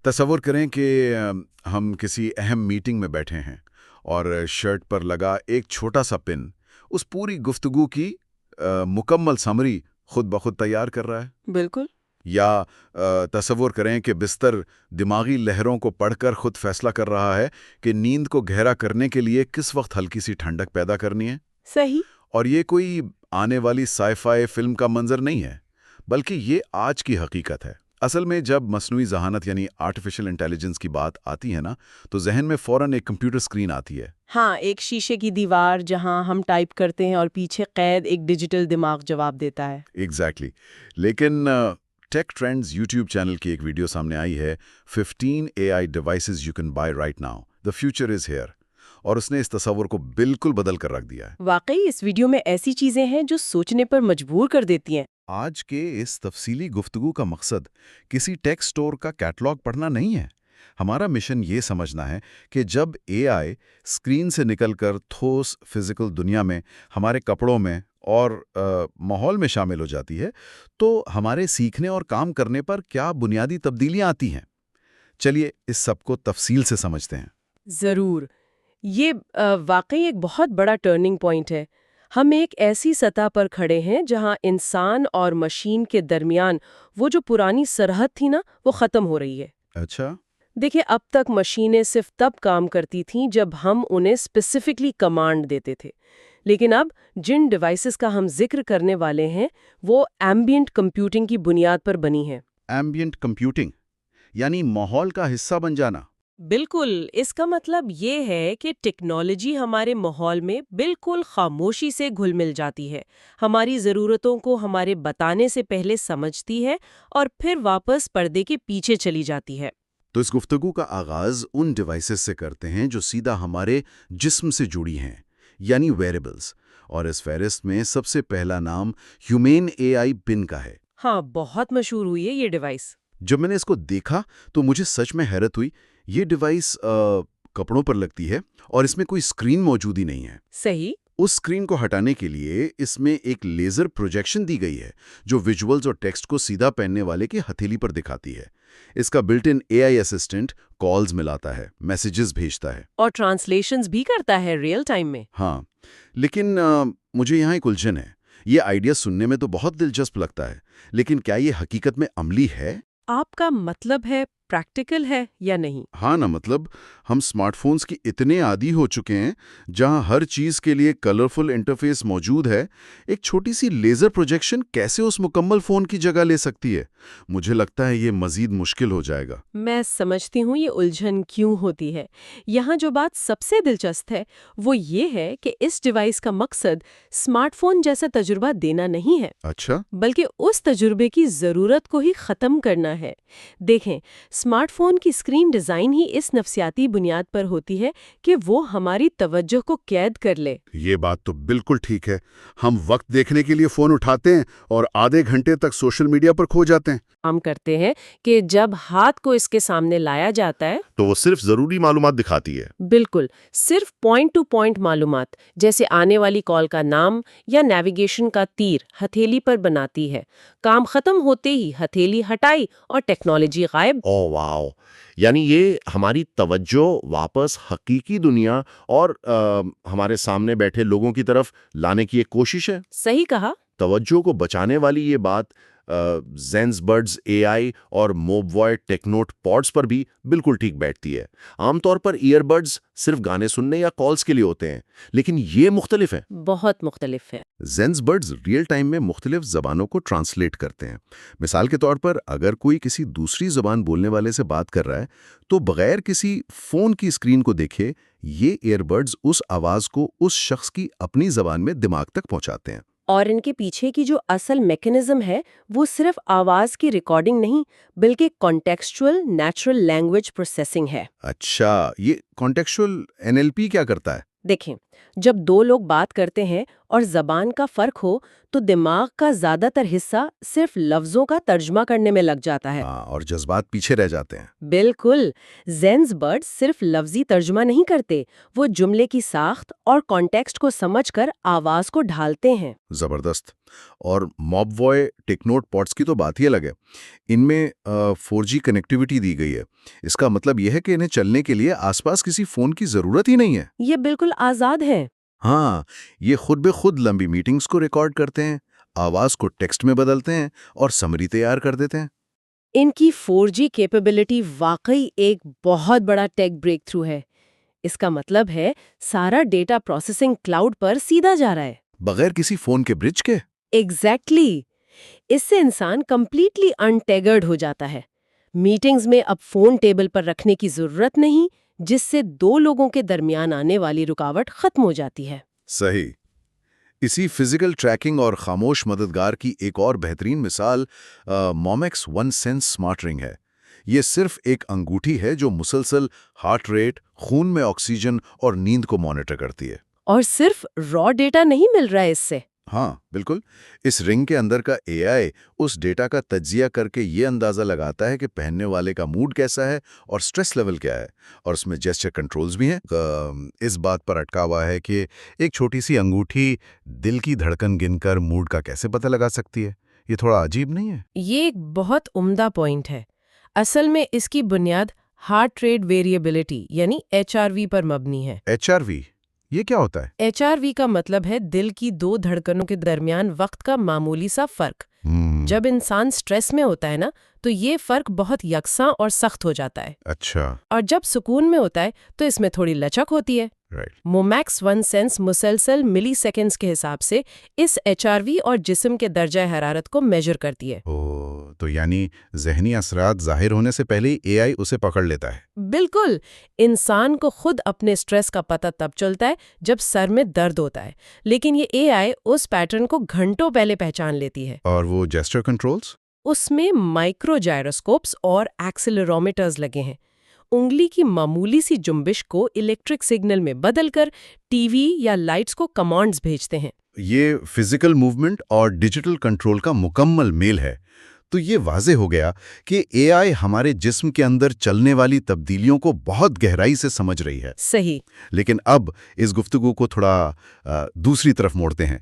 تصور کریں کہ ہم کسی اہم میٹنگ میں بیٹھے ہیں اور شرٹ پر لگا ایک چھوٹا سا پن اس پوری گفتگو کی مکمل سمری خود بخود تیار کر رہا ہے۔ بالکل۔ یا تصور کریں کہ بستر دماغی لہروں کو پڑھ کر خود فیصلہ کر رہا ہے کہ نیند کو گہرا کرنے کے لیے کس وقت ہلکی سی ٹھنڈک پیدا کرنی ہے۔ صحیح۔ اور یہ کوئی آنے والی سائی فائی فلم کا منظر نہیں ہے، بلکہ یہ آج کی حقیقت ہے۔ اصل میں جب مصنوعی ذہانت یعنی آرٹیفیشل انٹیلیجنس کی بات آتی ہے نا، تو ذہن میں فوراً ایک کمپیوٹر اسکرین آتی ہے۔ ہاں، ایک شیشے کی دیوار جہاں ہم ٹائپ کرتے ہیں اور پیچھے قید ایک ڈیجیٹل دماغ جواب دیتا ہے۔ ایگزیکٹلی۔ لیکن ٹیک ٹرینڈز یوٹیوب چینل کی ایک ویڈیو سامنے آئی ہے، 15 AI devices you can buy right now. The future is here. اور اس نے اس تصور کو بالکل بدل کر رکھ دیا ہے۔ واقعی اس ویڈیو میں ایسی چیزیں ہیں جو سوچنے پر مجبور کر دیتی ہیں۔ آج کے اس تفصیلی گفتگو کا مقصد کسی ٹیک سٹور کا کیٹلاگ پڑھنا نہیں ہے۔ ہمارا مشن یہ سمجھنا ہے کہ جب AI اسکرین سے نکل کر ٹھوس فزیکل دنیا میں، ہمارے کپڑوں میں اور ماحول میں شامل ہو جاتی ہے، تو ہمارے سیکھنے اور کام کرنے پر کیا بنیادی تبدیلیاں آتی ہیں۔ چلیے اس سب کو تفصیل سے سمجھتے ہیں۔ ضرور۔ یہ واقعی ایک بہت بڑا ٹرننگ پوائنٹ ہے۔ ہم ایک ایسی سطح پر کھڑے ہیں جہاں انسان اور مشین کے درمیان وہ جو پرانی سرحد تھی نا، وہ ختم ہو رہی ہے۔ اچھا۔ دیکھیں، اب تک مشینیں صرف تب کام کرتی تھیں جب ہم انہیں اسپیسیفکلی کمانڈ دیتے تھے، لیکن اب جن ڈیوائسز کا ہم ذکر کرنے والے ہیں وہ ایمبینٹ کمپیوٹنگ کی بنیاد پر بنی ہیں۔ ایمبینٹ کمپیوٹنگ یعنی ماحول کا حصہ بن جانا۔ بالکل، اس کا مطلب یہ ہے کہ ٹیکنالوجی ہمارے ماحول میں بالکل خاموشی سے گھل مل جاتی ہے، ہماری ضرورتوں کو ہمارے بتانے سے پہلے سمجھتی ہے اور پھر واپس پردے کے پیچھے چلی جاتی ہے۔ تو اس گفتگو کا آغاز ان ڈیوائسز سے کرتے ہیں جو سیدھا ہمارے جسم سے جڑی ہیں، یعنی ویریبلز، اور اس فہرست میں سب سے پہلا نام ہیومین AI پن کا ہے۔ ہاں، بہت مشہور ہوئی ہے یہ ڈیوائس۔ جب میں نے اس کو دیکھا تو مجھے سچ میں حیرت ہوئی۔ یہ ڈیوائس کپڑوں پر لگتی ہے اور اس میں کوئی اسکرین موجود ہی نہیں ہے۔ صحیح۔ اس اسکرین کو ہٹانے کے لیے اس میں ایک لیزر پروجیکشن دی گئی ہے جو ویژولز اور ٹیکسٹ کو سیدھا پہننے والے کی ہتھیلی پر دکھاتی ہے۔ اس کا built in AI assistant calls ملاتا ہے، میسیجز بھیجتا ہے اور ٹرانسلیشنز بھی کرتا ہے ریئل ٹائم میں۔ ہاں، لیکن مجھے یہاں ایک الجھن ہے۔ یہ آئیڈیا سننے میں تو بہت دلچسپ لگتا ہے، لیکن کیا یہ حقیقت میں عملی ہے؟ آپ کا مطلب ہے پریکٹیکل ہے یا نہیں؟ ہاں نا، مطلب ہم سمارٹ فونز کی اتنے عادی ہو چکے ہیں جہاں ہر چیز کے لیے کلرفل انٹرفیس موجود ہے، ایک چھوٹی سی لیزر پروجیکشن کیسے اس مکمل فون کی جگہ لے سکتی ہے؟ مجھے لگتا ہے یہ مزید مشکل ہو جائے گا۔ میں سمجھتی ہوں یہ الجھن کیوں ہوتی ہے۔ یہاں جو بات سب سے دلچسپ ہے وہ یہ ہے کہ اس ڈیوائس کا مقصد اسمارٹ فون جیسا تجربہ دینا نہیں ہے، اچھا۔ بلکہ اس تجربے کی ضرورت کو ہی ختم کرنا ہے۔ دیکھیں، اسمارٹ فون کی اسکرین ڈیزائن ہی اس نفسیاتی بنیاد پر ہوتی ہے کہ وہ ہماری توجہ کو قید کر لے۔ یہ بات تو بالکل ٹھیک ہے۔ ہم وقت دیکھنے کے لیے فون اٹھاتے ہیں اور آدھے گھنٹے تک سوشل میڈیا پر کھو جاتے ہیں۔ ہم کرتے ہیں کہ جب ہاتھ کو اس کے سامنے لایا جاتا ہے تو وہ صرف ضروری معلومات دکھاتی ہے۔ بالکل، صرف پوائنٹ ٹو پوائنٹ معلومات، جیسے آنے والی کال کا نام یا نیویگیشن کا تیر ہتھیلی پر بناتی ہے۔ کام ختم ہوتے ہی ہتھیلی ہٹائی اور ٹیکنالوجی غائب۔ او واو! یعنی یہ ہماری توجہ واپس حقیقی دنیا اور ہمارے سامنے بیٹھے لوگوں کی طرف لانے کی ایک کوشش ہے۔ صحیح کہا۔ توجہ کو بچانے والی یہ بات زینز برڈز AI اور موبوائٹ ٹیکنوٹ پوڈز پر بھی بالکل ٹھیک بیٹھتی ہے۔ عام طور پر ایئر بڈز صرف گانے سننے یا کالز کے لیے ہوتے ہیں، لیکن یہ مختلف ہے۔ بہت مختلف ہے۔ زینز برڈز ریئل ٹائم میں مختلف زبانوں کو ٹرانسلیٹ کرتے ہیں۔ مثال کے طور پر اگر کوئی کسی دوسری زبان بولنے والے سے بات کر رہا ہے تو بغیر کسی فون کی اسکرین کو دیکھے یہ ایئر بڈز اس آواز کو اس شخص کی اپنی زبان میں دماغ تک پہنچاتے ہیں۔ اور ان کے پیچھے کی جو اصل میکینزم ہے وہ صرف آواز کی ریکارڈنگ نہیں بلکہ کانٹیکسچوئل نیچرل لینگویج پروسیسنگ ہے۔ اچھا، یہ کانٹیکسچوئل NLP کیا کرتا ہے؟ دیکھیں، جب دو لوگ بات کرتے ہیں اور زبان کا فرق ہو تو دماغ کا زیادہ تر حصہ صرف لفظوں کا ترجمہ کرنے میں لگ جاتا ہے۔ ہاں، اور جذبات پیچھے رہ جاتے ہیں۔ بالکل، زینز برڈ صرف لفظی ترجمہ نہیں کرتے، وہ جملے کی ساخت اور کانٹیکسٹ کو سمجھ کر آواز کو ڈھالتے ہیں۔ زبردست۔ اور موب وائے ٹیکنوٹ پوڈس کی تو بات ہی الگ ہے۔ ان میں 4G کنیکٹیوٹی دی گئی ہے۔ اس کا مطلب یہ ہے کہ انہیں چلنے کے لیے آس پاس کسی فون کی ضرورت ہی نہیں ہے۔ یہ بالکل آزاد ہے۔ ہاں، یہ خود بے خود لمبی میٹنگز کو ریکارڈ کرتے ہیں، آواز کو ٹیکسٹ میں بدلتے ہیں اور سمری تیار کر دیتے ہیں۔ ان کی 4G کیپیبلٹی واقعی ایک بہت بڑا ٹیک بریک تھرو ہے۔ اس کا مطلب ہے سارا ڈیٹا پروسیسنگ کلاؤڈ پر سیدھا جا رہا ہے، بغیر کسی فون کے برج کے۔ ایگزیکٹلی۔ اس سے انسان کمپلیٹلی انٹیگرڈ ہو جاتا ہے۔ میٹنگز میں اب فون ٹیبل پر رکھنے کی ضرورت نہیں، جس سے دو لوگوں کے درمیان آنے والی رکاوٹ ختم ہو جاتی ہے۔ صحیح۔ اسی فزیکل ٹریکنگ اور خاموش مددگار کی ایک اور بہترین مثال مومیکس ون سینس سمارٹ رنگ ہے۔ یہ صرف ایک انگوٹھی ہے جو مسلسل ہارٹ ریٹ، خون میں آکسیجن اور نیند کو مانیٹر کرتی ہے۔ اور صرف را ڈیٹا نہیں مل رہا ہے اس سے۔ ہاں بالکل، اس رنگ کے اندر کا AI اس ڈیٹا کا تجزیہ کر کے یہ اندازہ لگاتا ہے کہ پہننے والے کا موڈ کیسا ہے اور سٹریس لیول کیا ہے، اور اس میں جیسچر کنٹرولز بھی ہیں۔ اس بات پر اٹکا ہوا ہے کہ ایک چھوٹی سی انگوٹھی دل کی دھڑکن گن کر موڈ کا کیسے پتہ لگا سکتی ہے۔ یہ تھوڑا عجیب نہیں ہے؟ یہ ایک بہت عمدہ پوائنٹ ہے۔ اصل میں اس کی بنیاد ہارٹ ریٹ ویریبلٹی یعنی HRV پر مبنی ہے۔ HRV یہ کیا ہوتا ہے؟ HRV کا مطلب ہے دل کی دو دھڑکنوں کے درمیان وقت کا معمولی سا فرق۔ جب انسان سٹریس میں ہوتا ہے نا تو یہ فرق بہت یکساں اور سخت ہو جاتا ہے۔ اچھا، اور جب سکون میں ہوتا ہے تو اس میں تھوڑی لچک ہوتی ہے۔ رائٹ۔ مومیکس ون سینس مسلسل ملی سیکنڈز کے حساب سے اس HRV اور جسم کے درجہ حرارت کو میجر کرتی ہے۔ تو یعنی ذہنی اثرات ظاہر ہونے سے پہلے AI اسے پکڑ لیتا ہے۔ بالکل، انسان کو خود اپنے سٹریس کا پتہ تب چلتا ہے جب سر میں درد ہوتا ہے، لیکن یہ AI اس پیٹرن کو گھنٹوں پہلے پہچان لیتی ہے۔ اور وہ جیسچر کنٹرولز؟ اس میں مائکرو جائروسکوپس اور ایکسیلرومیٹرز لگے ہیں۔ انگلی کی معمولی سی جنبش کو الیکٹرک سگنل میں بدل کر ٹی وی یا لائٹس کو کمانڈز بھیجتے ہیں۔ یہ فزیکل موومنٹ اور ڈیجیٹل کنٹرول کا مکمل میل ہے۔ تو یہ واضح ہو گیا کہ AI ہمارے جسم کے اندر چلنے والی تبدیلیوں کو بہت گہرائی سے سمجھ رہی ہے۔ صحیح۔ لیکن اب اس گفتگو کو تھوڑا دوسری طرف موڑتے ہیں۔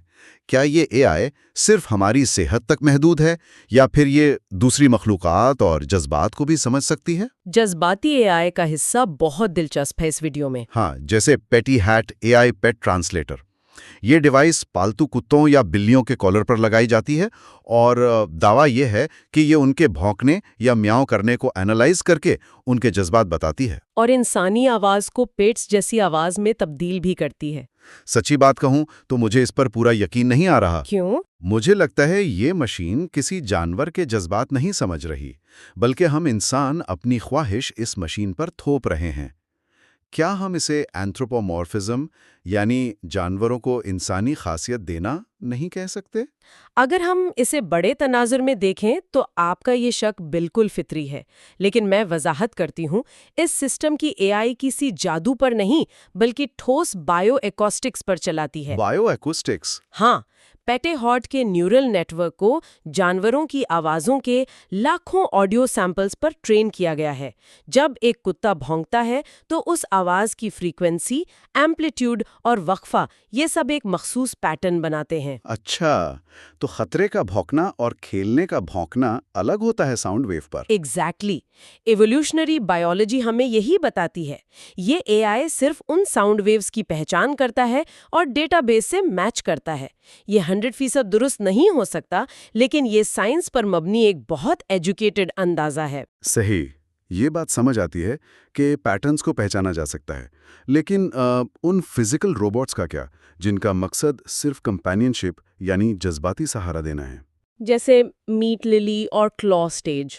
کیا یہ AI صرف ہماری صحت تک محدود ہے یا پھر یہ دوسری مخلوقات اور جذبات کو بھی سمجھ سکتی ہے؟ جذباتی AI کا حصہ بہت دلچسپ ہے اس ویڈیو میں۔ ہاں، جیسے پیٹی ہیٹ AI پیٹ ٹرانسلیٹر۔ یہ ڈیوائس پالتو کتوں یا بلیوں کے کالر پر لگائی جاتی ہے اور دعویٰ یہ ہے کہ یہ ان کے بھونکنے یا میاؤں کرنے کو اینالائز کر کے ان کے جذبات بتاتی ہے، اور انسانی آواز کو پیٹس جیسی آواز میں تبدیل بھی کرتی ہے۔ سچی بات کہوں تو مجھے اس پر پورا یقین نہیں آ رہا۔ کیوں؟ مجھے لگتا ہے یہ مشین کسی جانور کے جذبات نہیں سمجھ رہی، بلکہ ہم انسان اپنی خواہش اس مشین پر تھوپ رہے ہیں۔ کیا ہم اسے اینتھروپومورفزم یعنی جانوروں کو انسانی خاصیت دینا نہیں کہہ سکتے؟ اگر ہم اسے بڑے تناظر میں دیکھیں تو آپ کا یہ شک بالکل فطری ہے، لیکن میں وضاحت کرتی ہوں، اس سسٹم کی AI کسی جادو پر نہیں بلکہ ٹھوس بائیو ایکوسٹکس پر چلاتی ہے۔ Bio acoustics? ہاں، پیٹے ہارٹ کے نیورل نیٹ ورک کو جانوروں کی آوازوں کے لاکھوں آڈیو سیمپلز پر ٹرین کیا گیا ہے۔ جب ایک کتا بھونکتا ہے تو اس آواز کی فریکوینسی، ایمپلیٹیوڈ اور وقفہ یہ سب ایک مخصوص پیٹرن بناتے ہیں۔ اچھا، تو خطرے کا بھونکنا اور کھیلنے کا بھونکنا الگ ہوتا ہے ساؤنڈ ویو پر؟ ایگزیکٹلی۔ ایوولوشنری بائیولوجی ہمیں یہی بتاتی ہے۔ یہ AI صرف ان ساؤنڈ ویوز کی پہچان کرتا ہے اور ڈیٹا بیس سے میچ کرتا ہے۔ یہ 100% درست نہیں ہو سکتا، لیکن یہ سائنس پر مبنی ایک بہت ایجوکیٹڈ اندازہ ہے۔ صحیح، یہ بات سمجھ آتی ہے کہ پیٹرنز کو پہچانا جا سکتا ہے، لیکن ان فزیکل روبوٹس کا کیا جن کا مقصد صرف کمپینین شپ یعنی جذباتی سہارا دینا ہے؟ جیسے میٹ للی اور کلو سٹیج۔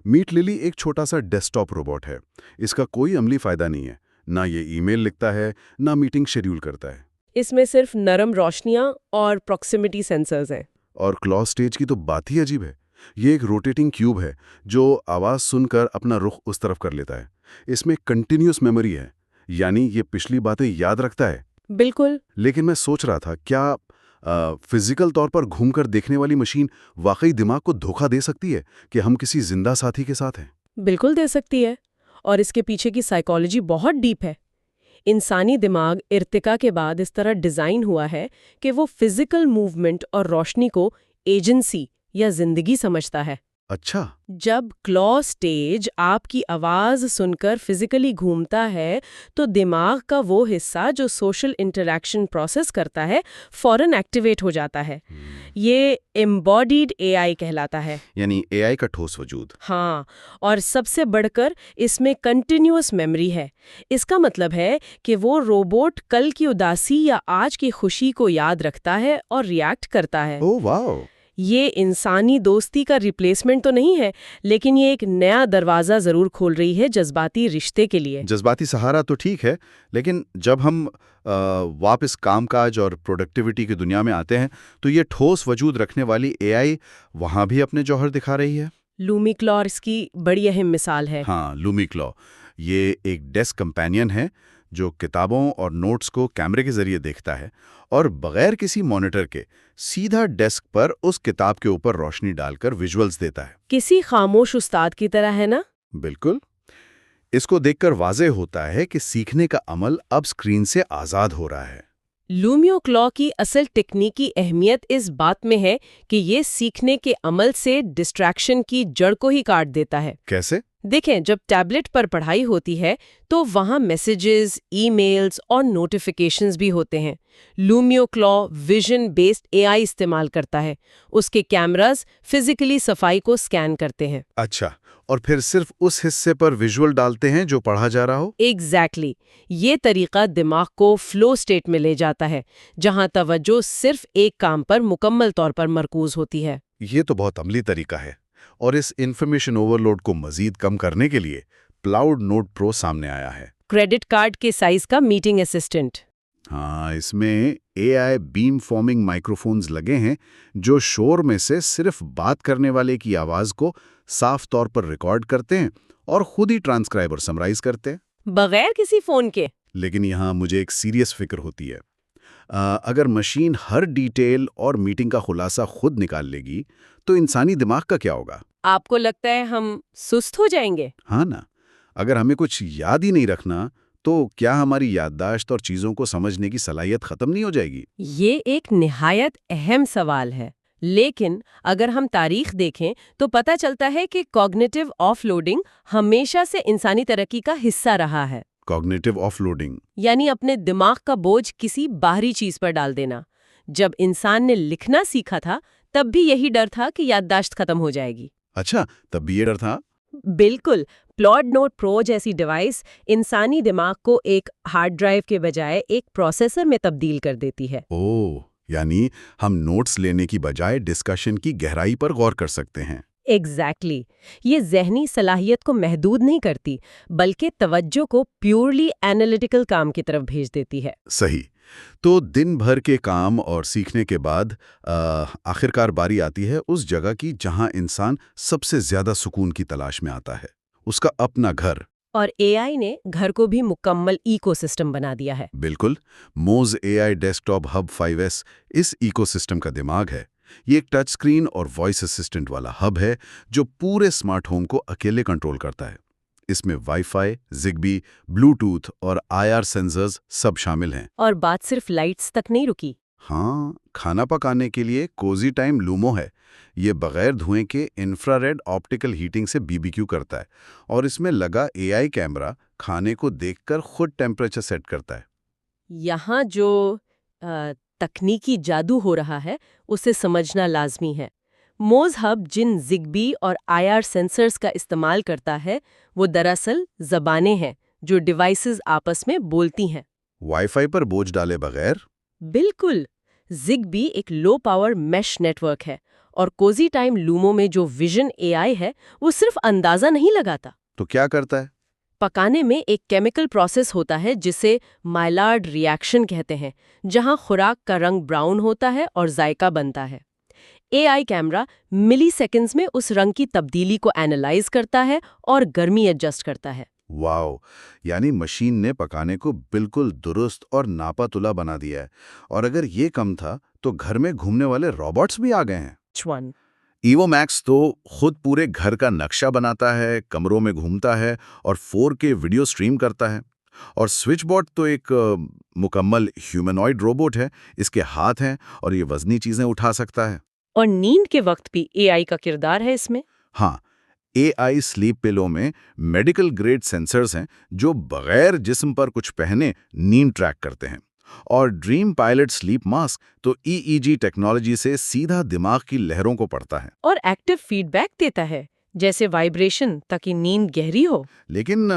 میٹ للی ایک چھوٹا سا ڈیسک ٹاپ روبوٹ ہے۔ اس کا کوئی عملی فائدہ نہیں ہے، نہ یہ ای میل لکھتا ہے نہ میٹنگ شیڈیول کرتا ہے۔ اس میں صرف نرم روشنیاں اور پروکسیمٹی سینسرز ہیں۔ اور کلو سٹیج کی تو بات ہی عجیب ہے۔ یہ ایک روٹیٹنگ کیوب ہے جو آواز سن کر اپنا رخ اس طرف کر لیتا ہے۔ اس میں کنٹینیوس میموری ہے، یعنی یہ پچھلی باتیں یاد رکھتا ہے۔ بالکل. لیکن میں سوچ رہا تھا کیا فزیکل طور پر گھوم کر دیکھنے والی مشین واقعی دماغ کو دھوکہ دے سکتی ہے کہ ہم کسی زندہ ساتھی کے ساتھ ہیں؟ بالکل دے سکتی ہے، اور اس کے پیچھے کی سائیکالوجی بہت ڈیپ ہے. انسانی دماغ ارتقاء کے بعد اس طرح ڈیزائن ہوا ہے کہ وہ فزیکل موومنٹ اور روشنی کو ایجنسی یا زندگی سمجھتا ہے. اچھا. جب کلو سٹیج آپ کی آواز سن کر فزیکلی گھومتا ہے تو دماغ کا وہ حصہ جو سوشل انٹریکشن پروسیس کرتا ہے فوراً ایکٹیویٹ ہو جاتا ہے. یہ ایمبوڈیڈ اے آئی کہلاتا ہے. یعنی اے آئی کا ٹھوس وجود. ہاں، اور سب سے بڑھ کر اس میں کنٹینیوس میموری ہے. اس کا مطلب ہے کہ وہ روبوٹ کل کی اداسی یا آج کی خوشی کو یاد رکھتا ہے اور ریئیکٹ کرتا ہے. اوہ واو. یہ انسانی دوستی کا ریپلیسمنٹ تو نہیں ہے، لیکن یہ ایک نیا دروازہ ضرور کھول رہی ہے جذباتی رشتے کے لیے. جذباتی سہارا تو ٹھیک ہے، لیکن جب ہم واپس کام کاج اور پروڈکٹیوٹی کی دنیا میں آتے ہیں تو یہ ٹھوس وجود رکھنے والی اے آئی وہاں بھی اپنے جوہر دکھا رہی ہے. لومی کلو اس کی بڑی اہم مثال ہے. ہاں، لومی کلو یہ ایک ڈیسک کمپینین ہے جو کتابوں اور نوٹس کو کیمرے کے ذریعے دیکھتا ہے اور بغیر کسی مانیٹر کے سیدھا ڈیسک پر اس کتاب کے اوپر روشنی ڈال کر ویژولز دیتا ہے. کسی خاموش استاد کی طرح ہے نا؟ بالکل. اس کو دیکھ کر واضح ہوتا ہے کہ سیکھنے کا عمل اب اسکرین سے آزاد ہو رہا ہے. لومیو کلو کی اصل ٹیکنیکی اہمیت اس بات میں ہے کہ یہ سیکھنے کے عمل سے ڈسٹریکشن کی جڑ کو ہی کاٹ دیتا ہے. کیسے؟ دیکھیں، جب ٹیبلٹ پر پڑھائی ہوتی ہے تو وہاں میسیجز، ای میلز اور نوٹیفیکیشنز بھی ہوتے ہیں. لومیو کلو ویژن بیسڈ اے آئی استعمال کرتا ہے. اس کے کیمراز فزیکلی صفائی کو سکین کرتے ہیں. اچھا، اور پھر صرف اس حصے پر ویژول ڈالتے ہیں جو پڑھا جا رہا ہو؟ ایگزیکٹلی. یہ طریقہ دماغ کو فلو سٹیٹ میں لے جاتا ہے جہاں توجہ صرف ایک کام پر مکمل طور پر مرکوز ہوتی ہے. یہ تو بہت عملی طریقہ ہے. اور اس انفارمیشن اوورلوڈ کو مزید کم کرنے کے لیے کلاؤڈ نوٹ پرو سامنے آیا ہے. کریڈٹ کارڈ کے سائز کا میٹنگ اسسٹنٹ. ہاں، اس میں اے آئی بیم فارمنگ مائکروفونز لگے ہیں جو شور میں سے صرف بات کرنے والے کی آواز کو صاف طور پر ریکارڈ کرتے ہیں اور خود ہی ٹرانسکرائب اور سمرائز کرتے ہیں بغیر کسی فون کے. لیکن یہاں مجھے ایک سیریس فکر ہوتی ہے. اگر مشین ہر ڈیٹیل اور میٹنگ کا خلاصہ خود نکال لے گی تو انسانی دماغ کا کیا ہوگا؟ آپ کو لگتا ہے ہم سست ہو جائیں گے؟ ہاں نا. اگر ہمیں کچھ یاد ہی نہیں رکھنا تو کیا ہماری یادداشت اور چیزوں کو سمجھنے کی صلاحیت ختم نہیں ہو جائے گی؟ یہ ایک نہایت اہم سوال ہے. لیکن اگر ہم تاریخ دیکھیں تو پتہ چلتا ہے کہ کوگنیٹیو آف لوڈنگ ہمیشہ سے انسانی ترقی کا حصہ رہا ہے. کوگنیٹیو آف لوڈنگ یعنی اپنے دماغ کا بوجھ کسی باہری چیز پر ڈال دینا. جب انسان نے لکھنا سیکھا تھا تب بھی یہی ڈر تھا کہ یادداشت ختم ہو جائے گی. اچھا، تب بھی یہ ڈر تھا؟ بالکل. پلاڈ نوٹ پرو جیسی ڈیوائس انسانی دماغ کو ایک ہارڈ ڈرائیو کے بجائے ایک پروسیسر میں تبدیل کر دیتی ہے. اوہ، یعنی ہم نوٹس لینے کی بجائے ڈسکشن کی گہرائی پر غور کر سکتے ہیں. ایگزیکٹلی. یہ ذہنی صلاحیت کو محدود نہیں کرتی بلکہ توجہ کو پیورلی اینالیٹیکل کام کی طرف بھیج دیتی ہے. صحیح. تو دن بھر کے کام اور سیکھنے کے بعد آخرکار باری آتی ہے اس جگہ کی جہاں انسان سب سے زیادہ سکون کی تلاش میں آتا ہے، اس کا اپنا گھر. اور اے آئی نے گھر کو بھی مکمل ایکو سسٹم بنا دیا ہے. بالکل. موز اے آئی ڈیسک ٹاپ ہب 5S اس ایکو سسٹم کا دماغ ہے. یہ ایک ٹچ اسکرین اور وائس اسسٹنٹ والا ہب ہے جو پورے اسمارٹ ہوم کو اکیلے کنٹرول کرتا ہے. اس میں وائی فائی، زگبی، بلوٹوتھ اور IR سینسرز سب شامل ہیں. اور بات صرف لائٹس تک نہیں رکی. ہاں، کھانا پکانے کے لیے کوزی ٹائم لومو ہے. یہ بغیر دھوئیں کے انفراریڈ آپٹیکل ہیٹنگ سے BBQ کرتا ہے اور اس میں لگا AI کیمرہ کھانے کو دیکھ کر خود ٹیمپریچر سیٹ کرتا ہے. یہاں جو تکنیکی جادو ہو رہا ہے اسے سمجھنا لازمی ہے. موز ہب جن زگبی اور IR سینسرز کا استعمال کرتا ہے وہ دراصل زبانیں ہیں جو ڈیوائسز آپس میں بولتی ہیں. وائی فائی پر بوجھ ڈالے بغیر؟ بالکل. زگبی ایک لو پاور میش نیٹ ورک ہے اور کوزی ٹائم لومو میں جو ویژن AI ہے وہ صرف اندازہ نہیں لگاتا. تو کیا کرتا ہے؟ پکانے میں ایک کیمیکل پروسیس ہوتا ہے جسے مائلارڈ ری ایکشن کہتے ہیں، جہاں خوراک کا رنگ براؤن ہوتا ہے اور ذائقہ بنتا ہے. AI کیمرہ ملی سیکنڈز میں اس رنگ کی تبدیلی کو اینالائز کرتا ہے اور گرمی ایڈجسٹ کرتا ہے. واو، یعنی مشین نے پکانے کو بالکل درست اور ناپا تلا بنا دیا ہے۔ اور اگر یہ کم تھا تو گھر میں گھومنے والے روبوٹس بھی آ گئے ہیں۔ چون ایوو میکس تو خود پورے گھر کا نقشہ بناتا ہے، کمروں میں گھومتا ہے اور 4K ویڈیو سٹریم کرتا ہے۔ اور سوئچ بورڈ تو ایک مکمل ہیومنوائڈ روبوٹ ہے، اس کے ہاتھ ہیں اور یہ وزنی چیزیں اٹھا سکتا ہے۔ اور نیند کے وقت بھی اے آئی کا کردار ہے اس میں؟ ہاں، اے آئی سلیپ پلو میں میڈیکل گریڈ سینسرز ہیں جو بغیر جسم پر کچھ پہنے نیند ٹریک کرتے ہیں۔ اور ڈریم پائلٹ سلیپ ماسک تو EEG ٹیکنالوجی سے سیدھا دماغ کی لہروں کو پڑھتا ہے۔ اور ایکٹیو فیڈ بیک دیتا ہے، جیسے وائبریشن، تاکہ نیند گہری ہو۔ لیکن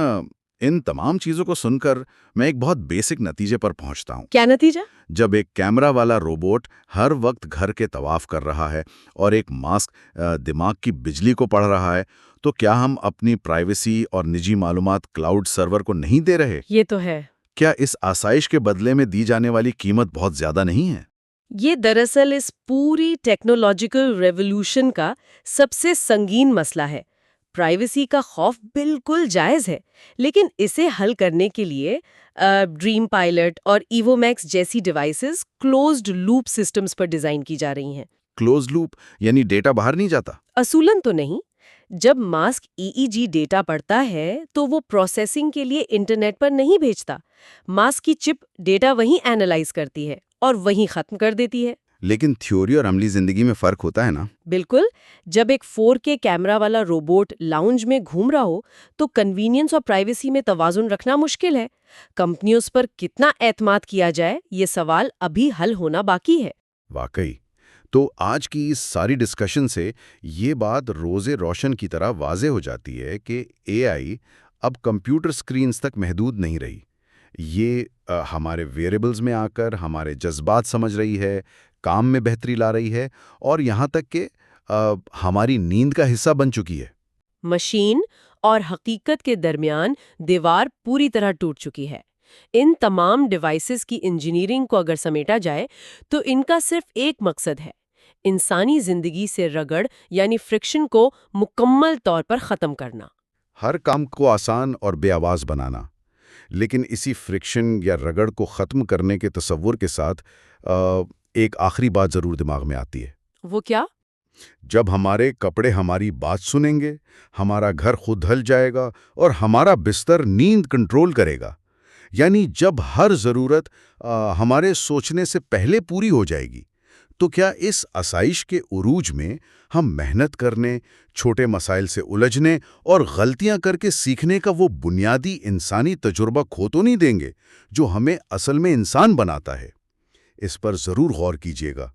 ان تمام چیزوں کو سن کر میں ایک بہت بیسک نتیجے پر پہنچتا ہوں۔ کیا نتیجہ؟ جب ایک کیمرہ والا روبوٹ ہر وقت گھر کے طواف کر رہا ہے اور ایک ماسک دماغ کی بجلی کو پڑھ رہا ہے، تو کیا ہم اپنی پرائیویسی اور نجی معلومات کلاؤڈ سرور کو نہیں دے رہے؟ یہ تو ہے۔ کیا اس آسائش کے بدلے میں دی جانے والی قیمت بہت زیادہ نہیں ہے؟ یہ دراصل اس پوری ٹیکنالوجیکل ریولوشن کا سب سے سنگین مسئلہ ہے۔ پرائیویسی کا خوف بالکل جائز ہے، لیکن اسے حل کرنے کے لیے ڈریم پائلٹ اور ایوو میکس جیسی ڈیوائسز کلوزڈ لوپ سسٹمز پر ڈیزائن کی جا رہی ہیں۔ کلوز لوپ یعنی ڈیٹا باہر نہیں جاتا؟ اصولاً تو نہیں۔ جب ماسک EEG ڈیٹا پڑھتا ہے تو وہ پروسیسنگ کے لیے انٹرنیٹ پر نہیں بھیجتا۔ ماسک کی چپ ڈیٹا وہیں اینالائز کرتی ہے اور وہیں ختم کر دیتی ہے۔ لیکن تھیوری اور عملی زندگی میں فرق ہوتا ہے نا؟ بالکل۔ جب ایک 4K کیمرہ والا روبوٹ لاؤنج میں گھوم رہا ہو تو کنوینئنس اور پرائیویسی میں توازن رکھنا مشکل ہے۔ کمپنیوں پر کتنا اعتماد کیا جائے، یہ سوال ابھی حل ہونا باقی ہے۔ واقعی۔ تو آج کی اس ساری ڈسکشن سے یہ بات روزے روشن کی طرح واضح ہو جاتی ہے کہ اے آئی اب کمپیوٹر سکرینز تک محدود نہیں رہی۔ یہ ہمارے ویئریبلز میں آ کر ہمارے جذبات سمجھ رہی ہے، کام میں بہتری لا رہی ہے اور یہاں تک کہ ہماری نیند کا حصہ بن چکی ہے۔ مشین اور حقیقت کے درمیان دیوار پوری طرح ٹوٹ چکی ہے۔ ان تمام ڈیوائسز کی انجینئرنگ کو اگر سمیٹا جائے تو ان کا صرف ایک مقصد ہے: انسانی زندگی سے رگڑ یعنی فرکشن کو مکمل طور پر ختم کرنا۔ ہر کام کو آسان اور بے آواز بنانا۔ لیکن اسی فرکشن یا رگڑ کو ختم کرنے کے تصور کے ساتھ ایک آخری بات ضرور دماغ میں آتی ہے۔ وہ کیا؟ جب ہمارے کپڑے ہماری بات سنیں گے، ہمارا گھر خود ڈھل جائے گا اور ہمارا بستر نیند کنٹرول کرے گا، یعنی جب ہر ضرورت ہمارے سوچنے سے پہلے پوری ہو جائے گی، تو کیا اس آسائش کے عروج میں ہم محنت کرنے، چھوٹے مسائل سے الجھنے اور غلطیاں کر کے سیکھنے کا وہ بنیادی انسانی تجربہ کھو تو نہیں دیں گے جو ہمیں اصل میں انسان بناتا ہے؟ اس پر ضرور غور کیجیے گا۔